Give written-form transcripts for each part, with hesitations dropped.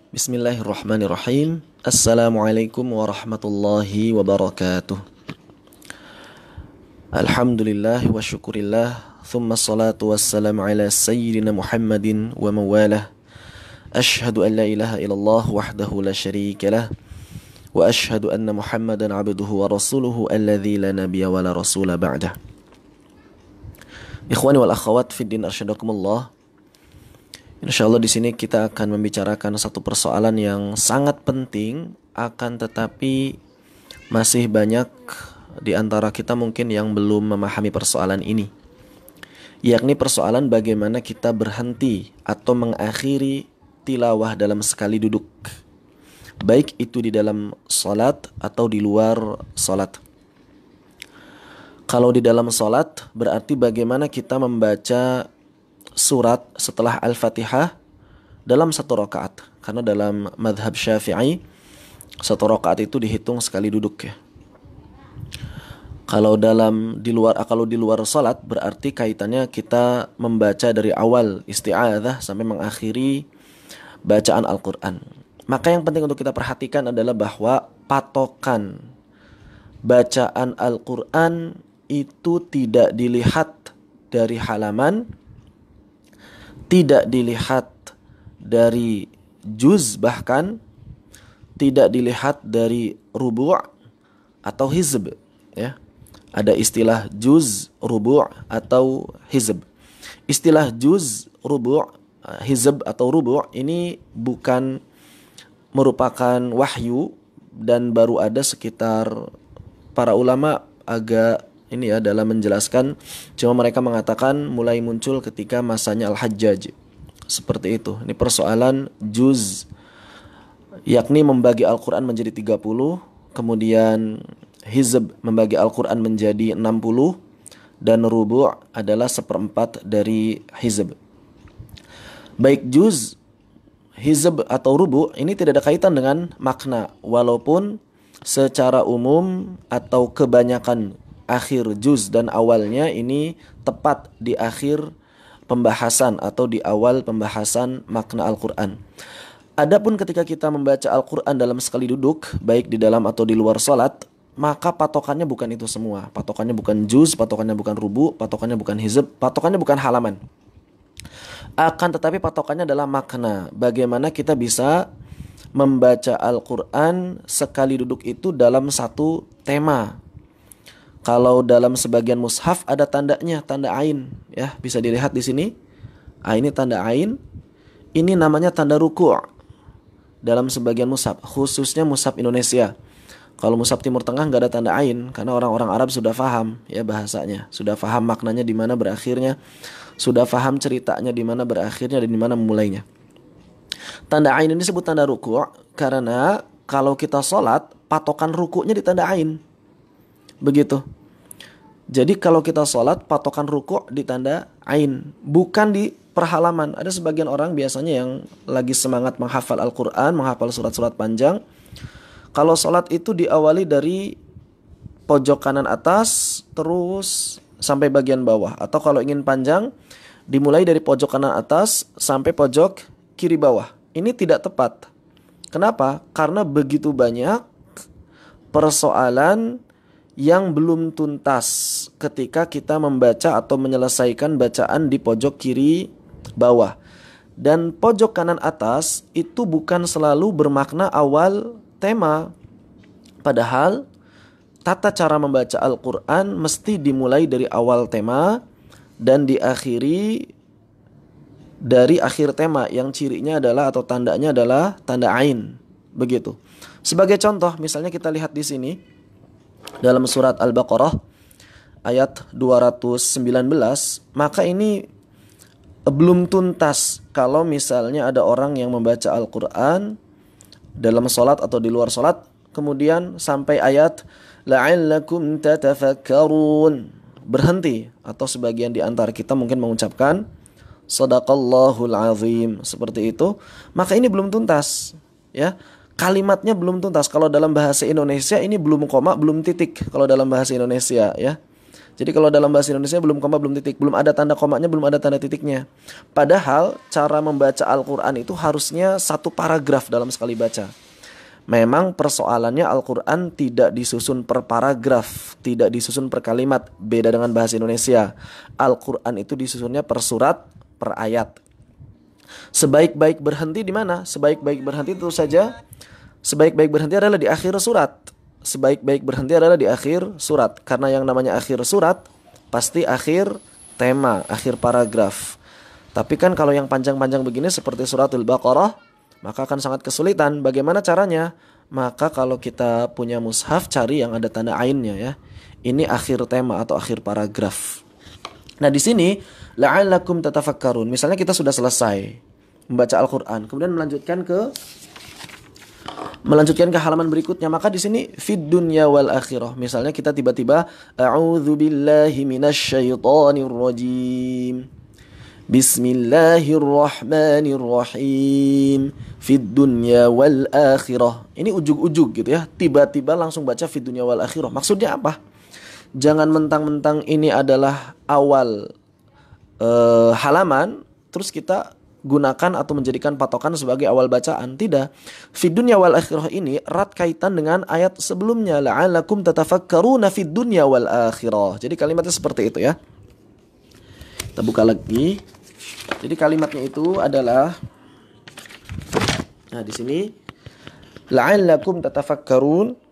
Bismillahirrahmanirrahim. Assalamualaikum warahmatullahi wabarakatuh. Alhamdulillah wa syukurillah. Thumma salatu wassalamu ala sayyidina Muhammadin wa mawalah. Ashhadu an la ilaha illallah wahdahu la syarika lah. Wa ashhadu anna Muhammadan abduhu wa rasuluhu alladzi la nabiyya wa la rasula ba'dah. Ikhwani wal akhawat fid din arsyadakumullah. Insyaallah di sini kita akan membicarakan satu persoalan yang sangat penting, akan tetapi masih banyak di antara kita mungkin yang belum memahami persoalan ini, yakni persoalan bagaimana kita berhenti atau mengakhiri tilawah dalam sekali duduk, baik itu di dalam salat atau di luar salat. Kalau di dalam salat berarti bagaimana kita membaca surat setelah Al-Fatihah dalam satu rakaat. Karena dalam madhab Syafi'i satu rakaat itu dihitung sekali duduk ya. Kalau di luar salat berarti kaitannya kita membaca dari awal isti'adzah sampai mengakhiri bacaan Al-Qur'an. Maka yang penting untuk kita perhatikan adalah bahwa patokan bacaan Al-Qur'an itu tidak dilihat dari halaman, tidak dilihat dari juz, bahkan tidak dilihat dari rubu' atau hizb ya. Ada istilah juz, rubu' atau hizb. Istilah juz, rubu', hizb atau rubu' ini bukan merupakan wahyu dan baru ada sekitar para ulama agak ini ya dalam menjelaskan, cuma mereka mengatakan mulai muncul ketika masanya Al-Hajjaj. Seperti itu. Ini persoalan juz, yakni membagi Al-Quran menjadi 30, kemudian hizb membagi Al-Quran menjadi 60, dan rubu' adalah 1/4 dari hizb. Baik juz, hizb atau rubu' ini tidak ada kaitan dengan makna, walaupun secara umum atau kebanyakan akhir juz dan awalnya ini tepat di akhir pembahasan atau di awal pembahasan makna Al-Quran. Adapun ketika kita membaca Al-Quran dalam sekali duduk, baik di dalam atau di luar salat, maka patokannya bukan itu semua. Patokannya bukan juz, patokannya bukan rubu, patokannya bukan hizb, patokannya bukan halaman. Akan tetapi patokannya adalah makna. Bagaimana kita bisa membaca Al-Quran sekali duduk itu dalam satu tema. Kalau dalam sebagian mushaf ada tandanya, tanda ain ya, bisa dilihat di sini. Ini tanda ain. Ini namanya tanda ruku'. Dalam sebagian mushaf, khususnya mushaf Indonesia. Kalau mushaf Timur Tengah nggak ada tanda ain karena orang-orang Arab sudah paham ya bahasanya, sudah paham maknanya di mana berakhirnya, sudah paham ceritanya di mana berakhirnya dan di mana memulainya. Tanda ain ini disebut tanda ruku' karena kalau kita sholat patokan ruku'nya di tanda ain. Begitu. Jadi kalau kita sholat patokan ruku' di tanda ain, bukan di perhalaman. Ada sebagian orang biasanya yang lagi semangat menghafal Al-Quran, menghafal surat-surat panjang. Kalau sholat itu diawali dari pojok kanan atas terus sampai bagian bawah. Atau kalau ingin panjang dimulai dari pojok kanan atas sampai pojok kiri bawah. Ini tidak tepat. Kenapa? Karena begitu banyak persoalan yang belum tuntas ketika kita membaca atau menyelesaikan bacaan di pojok kiri bawah. Dan pojok kanan atas itu bukan selalu bermakna awal tema. Padahal tata cara membaca Al-Quran mesti dimulai dari awal tema dan diakhiri dari akhir tema, yang cirinya adalah atau tandanya adalah tanda ain. Begitu. Sebagai contoh, misalnya kita lihat di sini dalam surat Al-Baqarah ayat 219, maka ini belum tuntas kalau misalnya ada orang yang membaca Al-Quran dalam sholat atau di luar sholat, kemudian sampai ayat la'allakum tatafakkarun berhenti, atau sebagian di antara kita mungkin mengucapkan Shadaqallahul azim seperti itu, maka ini belum tuntas ya. Kalimatnya belum tuntas. Kalau dalam bahasa Indonesia ini belum koma, belum titik kalau dalam bahasa Indonesia ya. Jadi kalau dalam bahasa Indonesia belum koma, belum titik, belum ada tanda komanya, belum ada tanda titiknya. Padahal cara membaca Al-Quran itu harusnya satu paragraf dalam sekali baca. Memang persoalannya Al-Quran tidak disusun per paragraf, tidak disusun per kalimat. Beda dengan bahasa Indonesia. Al-Quran itu disusunnya per surat, per ayat. Sebaik-baik berhenti di mana? Sebaik-baik berhenti tentu saja, sebaik-baik berhenti adalah di akhir surat. Sebaik-baik berhenti adalah di akhir surat. Karena yang namanya akhir surat pasti akhir tema, akhir paragraf. Tapi kan kalau yang panjang-panjang begini seperti suratul Baqarah, maka akan sangat kesulitan. Bagaimana caranya? Maka kalau kita punya mushaf, cari yang ada tanda ainnya ya. Ini akhir tema atau akhir paragraf. Nah di sini la'allakum tatafakkarun. Misalnya kita sudah selesai membaca Al-Quran, kemudian melanjutkan ke halaman berikutnya, maka di sini fid dunya wal akhirah. Misalnya kita tiba-tiba a'udzubillahi minasyaitonir rajim. Bismillahirrahmanirrahim. Fid dunya wal akhirah. Ini ujug-ujug gitu ya. Tiba-tiba langsung baca fid dunya wal akhirah. Maksudnya apa? Jangan mentang-mentang ini adalah awal halaman terus kita gunakan atau menjadikan patokan sebagai awal bacaan. Tidak. Fid dunya wal akhirah ini erat kaitan dengan ayat sebelumnya, la'allakum tatafakkaruna fid dunya wal akhirah. Jadi kalimatnya seperti itu ya. Kita buka lagi. Jadi kalimatnya itu adalah, nah di sini la'allakum tatafakkarun.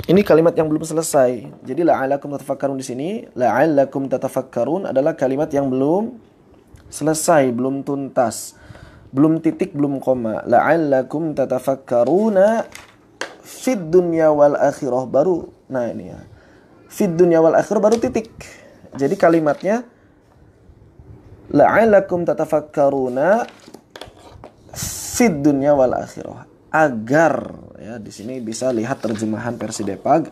Ini kalimat yang belum selesai. Jadi la'allakum tatafakkarun di sini, la'allakum tatafakkarun adalah kalimat yang belum selesai, belum tuntas. Belum titik, belum koma. La'allakum tatafakkaruna fid dunya wal akhirah, baru. Nah ini ya. Fid dunya wal akhirah baru titik. Jadi kalimatnya la'allakum tatafakkaruna fid dunya wal akhirah. Agar ya, di sini bisa lihat terjemahan versi Depag.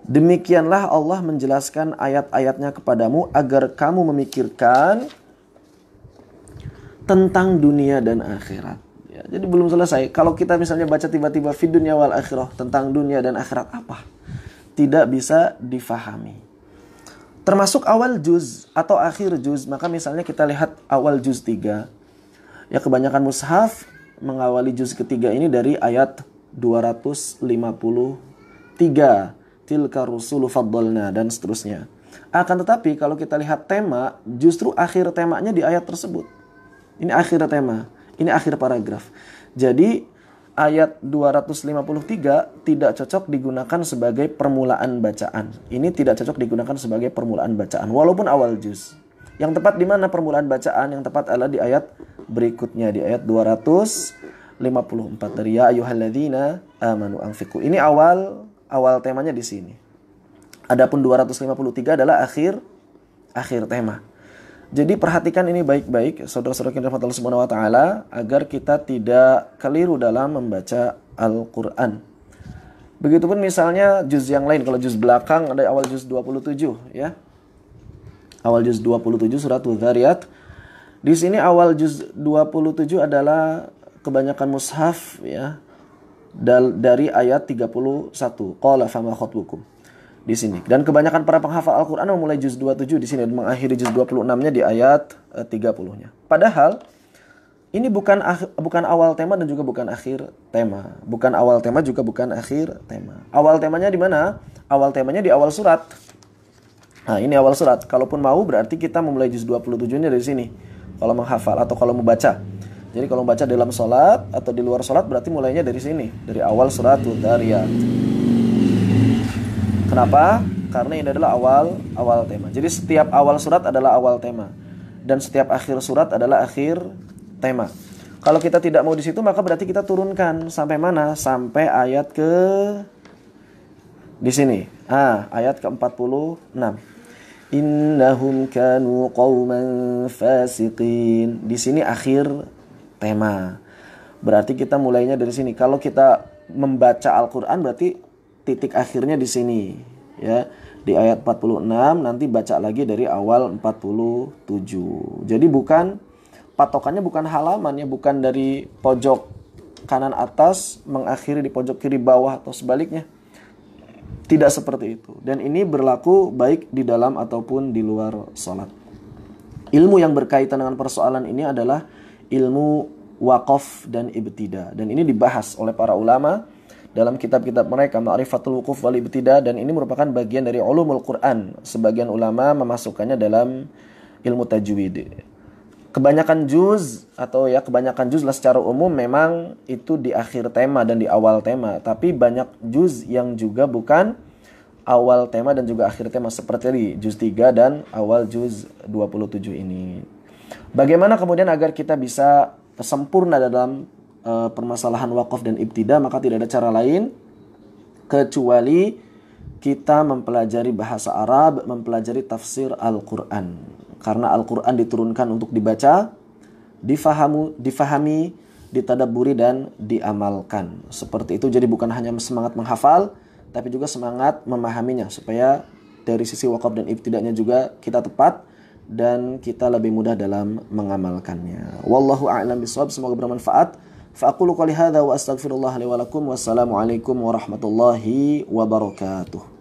Demikianlah Allah menjelaskan ayat-ayatnya kepadamu agar kamu memikirkan tentang dunia dan akhirat. Ya, jadi belum selesai. Kalau kita misalnya baca tiba-tiba fid dunya wal akhirah, tentang dunia dan akhirat apa? Tidak bisa difahami. Termasuk awal juz atau akhir juz. Maka misalnya kita lihat awal juz 3. Ya kebanyakan mushaf mengawali juz ketiga ini dari ayat 253. Tilka rusulu faddalna dan seterusnya. Akan tetapi kalau kita lihat tema, justru akhir temanya di ayat tersebut. Ini akhir tema, ini akhir paragraf. Jadi ayat 253 tidak cocok digunakan sebagai permulaan bacaan. Ini tidak cocok digunakan sebagai permulaan bacaan walaupun awal juz. Yang tepat di mana permulaan bacaan? Yang tepat adalah di ayat berikutnya, di ayat 254 dari ya ayyuhalladzina amanu anfiqu. Ini awal temanya di sini. Adapun 253 adalah akhir tema. Jadi perhatikan ini baik-baik saudara-saudara yang dirahmati Allah Subhanahu wa taala agar kita tidak keliru dalam membaca Al-Qur'an. Begitupun misalnya juz yang lain, kalau juz belakang ada awal juz 27 ya. Awal juz 27 surat Dzariyat. Di sini awal juz 27 adalah kebanyakan mushaf ya dari ayat 31. Qala fama khatbukum. Di sini. Dan kebanyakan para penghafal Al-Qur'an memulai juz 27 di sini dan mengakhiri juz 26-nya di ayat 30-nya. Padahal ini bukan awal tema dan juga bukan akhir tema. Bukan awal tema juga bukan akhir tema. Awal temanya di mana? Awal temanya di awal surat. Nah, ini awal surat. Kalaupun mau berarti kita memulai juz 27-nya dari sini. Kalau menghafal atau kalau membaca. Jadi kalau membaca dalam salat atau di luar salat berarti mulainya dari sini, dari awal surat Dzariyat. Kenapa? Karena ini adalah awal tema. Jadi setiap awal surat adalah awal tema dan setiap akhir surat adalah akhir tema. Kalau kita tidak mau di situ maka berarti kita turunkan sampai mana? Sampai ayat ke di sini. Ayat ke-46. Innahum kanu qauman fasiqin. Di sini akhir tema. Berarti kita mulainya dari sini. Kalau kita membaca Al-Qur'an berarti titik akhirnya di sini ya, di ayat 46, nanti baca lagi dari awal 47. Jadi patokannya bukan halaman ya, bukan dari pojok kanan atas mengakhiri di pojok kiri bawah atau sebaliknya. Tidak seperti itu. Dan ini berlaku baik di dalam ataupun di luar sholat. Ilmu yang berkaitan dengan persoalan ini adalah ilmu waqaf dan ibtida. Dan ini dibahas oleh para ulama dalam kitab-kitab mereka, Ma'rifatul Wuquf wal Ibtida, dan ini merupakan bagian dari ulumul Quran. Sebagian ulama memasukkannya dalam ilmu tajwid. Kebanyakan juz lah secara umum memang itu di akhir tema dan di awal tema. Tapi banyak juz yang juga bukan awal tema dan juga akhir tema, seperti di juz 3 dan awal juz 27 ini. Bagaimana kemudian agar kita bisa sempurna dalam permasalahan wakaf dan ibtida? Maka tidak ada cara lain kecuali kita mempelajari bahasa Arab, mempelajari tafsir Al-Quran. Karena Al-Quran diturunkan untuk dibaca, difahami, ditadabburi, dan diamalkan. Seperti itu, jadi bukan hanya semangat menghafal, tapi juga semangat memahaminya, supaya dari sisi wakaf dan ibtidanya juga kita tepat dan kita lebih mudah dalam mengamalkannya. Wallahu a'lam bishawab. Semoga bermanfaat. Fa aqulu qouli hadza wa astaghfirullah li wa lakum. Wassalamualaikum warahmatullahi wabarakatuh.